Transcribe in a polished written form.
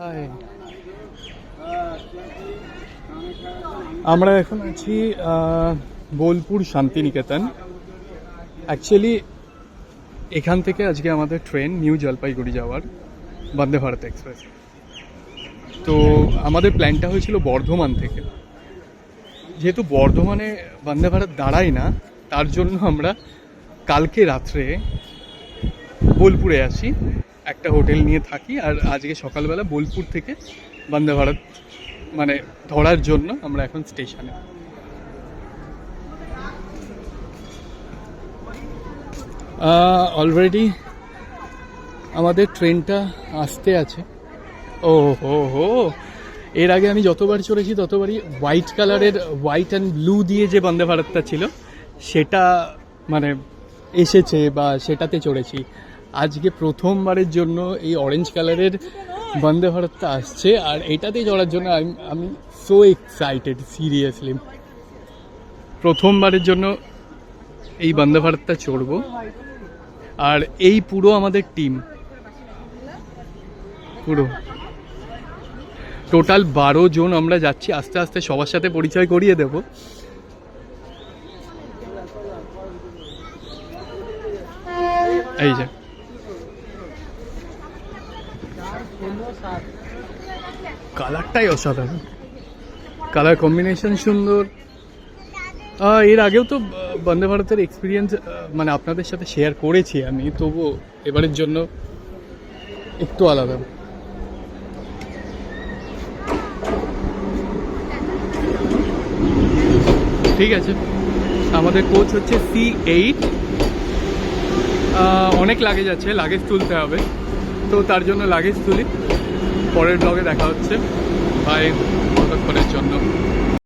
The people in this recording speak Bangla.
হাই, আমরা এখন আছি বোলপুর শান্তিনিকেতন। অ্যাকচুয়ালি এখান থেকে আজকে আমাদের ট্রেন নিউ জলপাইগুড়ি যাওয়ার, বন্দে ভারত এক্সপ্রেস। তো আমাদের প্ল্যানটা হয়েছিল বর্ধমান থেকে, যেহেতু বর্ধমানে বন্দে ভারত দাঁড়ায় না, তার জন্য আমরা কালকে রাত্রে বোলপুরে আসি, একটা হোটেল নিয়ে থাকি, আর আজকে সকালবেলা বোলপুর থেকে বন্দে ভারত মানে ধরার জন্য আমরা এখন স্টেশনে। অলরেডি আমাদের ট্রেনটা আসতে আছে। ও হো হো, এর আগে আমি যতবার চড়েছি ততবারই হোয়াইট কালারের, হোয়াইট অ্যান্ড ব্লু দিয়ে যে বন্দে ভারতটা ছিল সেটা মানে এসেছে বা সেটাতে চড়েছি। আজকে প্রথমবারের জন্য এই অরেঞ্জ কালারের বন্দে ভারতটা আসছে, আর এটাতে চড়ার জন্য আমি সো এক্সাইটেড, সিরিয়াসলি। প্রথমবারের জন্য এই বন্দে ভারতটা চড়বো, আর এই পুরো আমাদের টিম, পুরো টোটাল 12 জন আমরা যাচ্ছি। আস্তে আস্তে সবার সাথে পরিচয় করিয়ে দেব। এই যে কালারটাই অসাধারণ, কালার কম্বিনেশন সুন্দর। এর আগেও তো বন্দে ভারতের এক্সপিরিয়েন্স মানে আপনাদের সাথে শেয়ার করেছি আমি, তবু এবারের জন্য একটু আলাদা। ঠিক আছে, আমাদের কোচ হচ্ছে C8। অনেক লাগেজ আছে, লাগেজ তুলতে হবে, তো তার জন্য লাগেজ তুলি। পরের ব্লগে দেখা হচ্ছে, বাই, ততক্ষণের জন্য।